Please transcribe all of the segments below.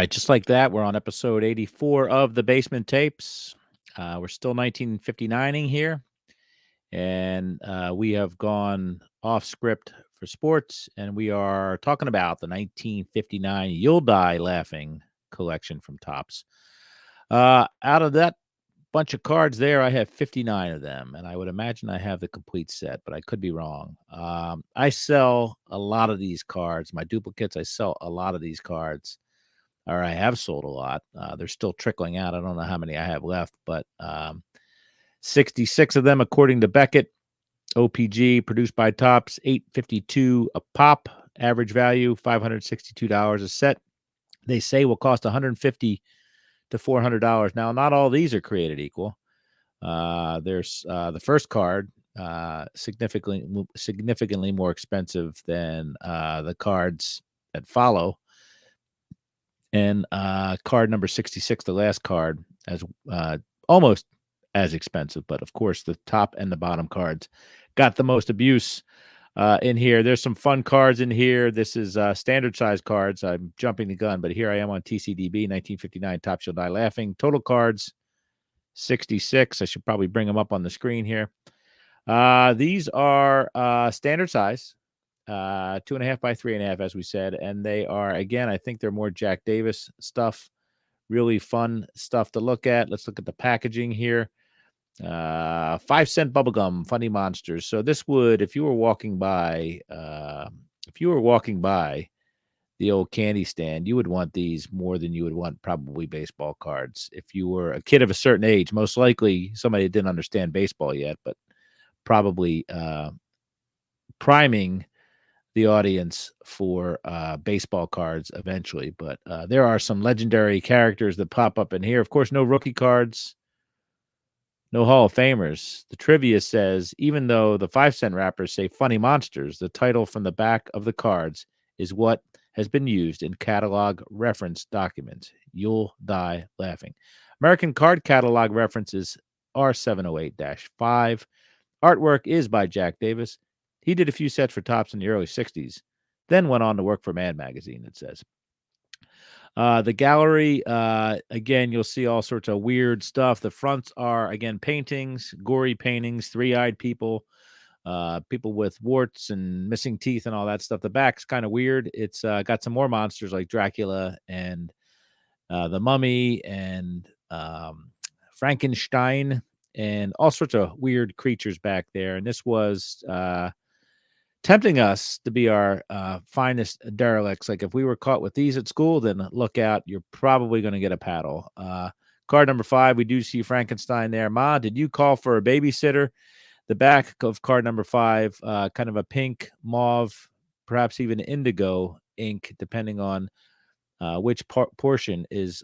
right, just like that, we're on episode 84 of the Basement Tapes. We're still 1959ing here, and we have gone off script for sports, and we are talking about the 1959 You'll Die Laughing collection from Topps. Out of that bunch of cards there, I have 59 of them, and I would imagine I have the complete set, but I could be wrong. I sell a lot of these cards. My duplicates, I sell a lot of these cards, or I have sold a lot. They're still trickling out. I don't know how many I have left, but 66 of them, according to Beckett. OPG produced by Topps, $852 a pop. Average value $562 a set. They say will cost $150 to $400. Now, not all these are created equal. There's the first card, significantly more expensive than the cards that follow. And card number 66, the last card, as almost as expensive, but of course the top and the bottom cards got the most abuse in here. There's some fun cards in here. This is standard size cards. I'm jumping the gun, but here I am on TCDB 1959 Topps You'll Die Laughing. Total cards 66. I should probably bring them up on the screen here. These are standard size. 2.5 by 3.5, as we said, and they are, again, I think they're more Jack Davis stuff. Really fun stuff to look at. Let's look at the packaging here. 5-cent bubblegum, Funny Monsters. So this would, if you were walking by the old candy stand, you would want these more than you would want probably baseball cards. If you were a kid of a certain age, most likely somebody didn't understand baseball yet, but probably priming the audience for baseball cards eventually. But there are some legendary characters that pop up in here. Of course, no rookie cards, no Hall of Famers. The trivia says, even though the 5-cent wrappers say Funny Monsters, the title from the back of the cards is what has been used in catalog reference documents. You'll Die Laughing. American Card Catalog references R708-5. Artwork is by Jack Davis. He did a few sets for Topps in the early 60s, then went on to work for Mad Magazine, it says. The gallery, again, you'll see all sorts of weird stuff. The fronts are, again, paintings, gory paintings, three-eyed people, people with warts and missing teeth and all that stuff. The back's kind of weird. It's got some more monsters like Dracula and the Mummy and Frankenstein and all sorts of weird creatures back there. And this was tempting us to be our finest derelicts. Like if we were caught with these at school, then look out. You're probably going to get a paddle. Card number 5, we do see Frankenstein there. Ma, did you call for a babysitter? The back of card number 5, kind of a pink, mauve, perhaps even indigo ink, depending on which portion is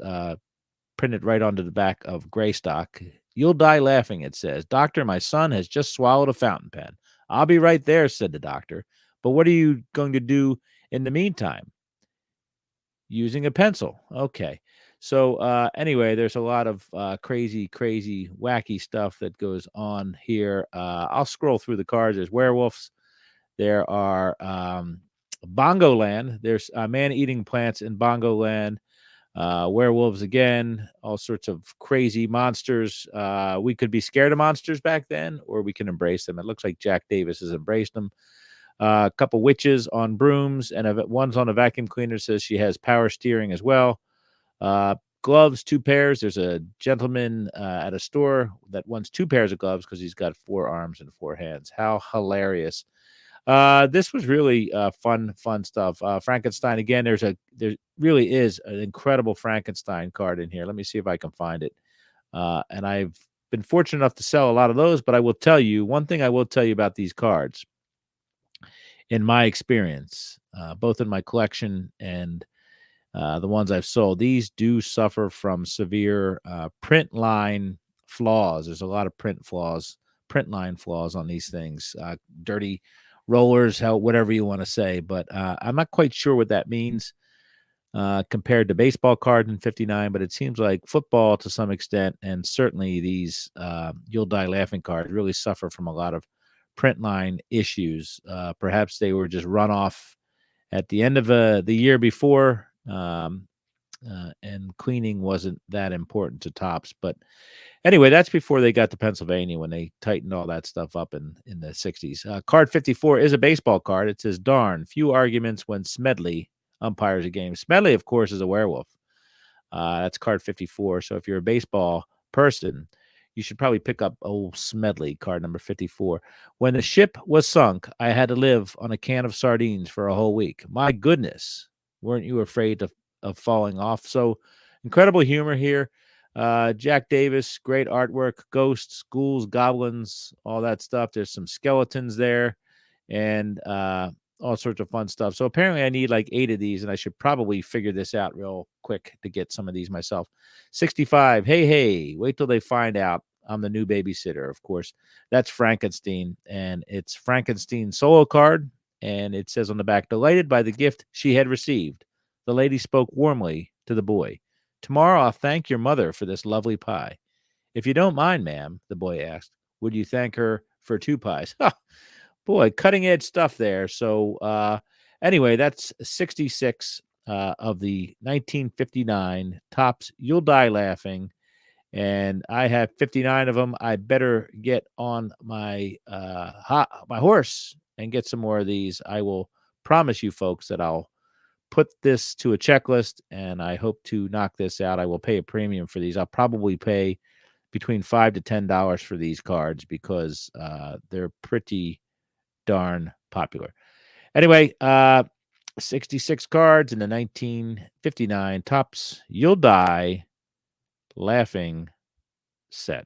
printed right onto the back of gray stock. You'll die laughing, it says. Doctor, my son has just swallowed a fountain pen. I'll be right there, said the doctor. But what are you going to do in the meantime? Using a pencil. Okay. So anyway, there's a lot of crazy, wacky stuff that goes on here. I'll scroll through the cards. There's werewolves. There are Bongo Land. There's man-eating plants in Bongo Land. Werewolves again, all sorts of crazy monsters. We could be scared of monsters back then, or we can embrace them. It looks like Jack Davis has embraced them. A couple witches on brooms, and one's on a vacuum cleaner, says she has power steering as well. Gloves, 2 pairs. There's a gentleman at a store that wants 2 pairs of gloves because he's got 4 arms and 4 hands. How hilarious. This was really fun stuff. Frankenstein again. There really is an incredible Frankenstein card in here. Let me see if I can find it. And I've been fortunate enough to sell a lot of those, but I will tell you one thing. I will tell you about these cards. In my experience, both in my collection and the ones I've sold, these do suffer from severe print line flaws. There's a lot of print line flaws on these things. Dirty rollers, whatever you want to say, but I'm not quite sure what that means compared to baseball cards in 59, but it seems like football to some extent, and certainly these You'll Die Laughing cards really suffer from a lot of print line issues. Perhaps they were just run off at the end of the year before, and cleaning wasn't that important to Topps. But anyway, that's before they got to Pennsylvania when they tightened all that stuff up in the 60s. Card 54 is a baseball card. It says, darn, few arguments when Smedley umpires a game. Smedley, of course, is a werewolf. That's card 54. So if you're a baseball person, you should probably pick up old Smedley, card number 54. When the ship was sunk, I had to live on a can of sardines for a whole week. My goodness, weren't you afraid of falling off? So incredible humor here. Jack Davis, great artwork, ghosts, ghouls, goblins, all that stuff. There's some skeletons there, and all sorts of fun stuff. So apparently I need like 8 of these, and I should probably figure this out real quick to get some of these myself. 65. Hey, wait till they find out I'm the new babysitter. Of course, that's Frankenstein, and it's Frankenstein's solo card. And it says on the back, delighted by the gift she had received, the lady spoke warmly to the boy. Tomorrow I'll thank your mother for this lovely pie. If you don't mind, ma'am, the boy asked, would you thank her for 2 pies? Boy, cutting edge stuff there. So anyway, that's 66 of the 1959 Topps You'll Die Laughing, and I have 59 of them. I better get on my my horse and get some more of these. I will promise you folks that I'll put this to a checklist, and I hope to knock this out. I will pay a premium for these. I'll probably pay between $5 to $10 for these cards because they're pretty darn popular. Anyway, 66 cards in the 1959 Topps You'll Die Laughing set.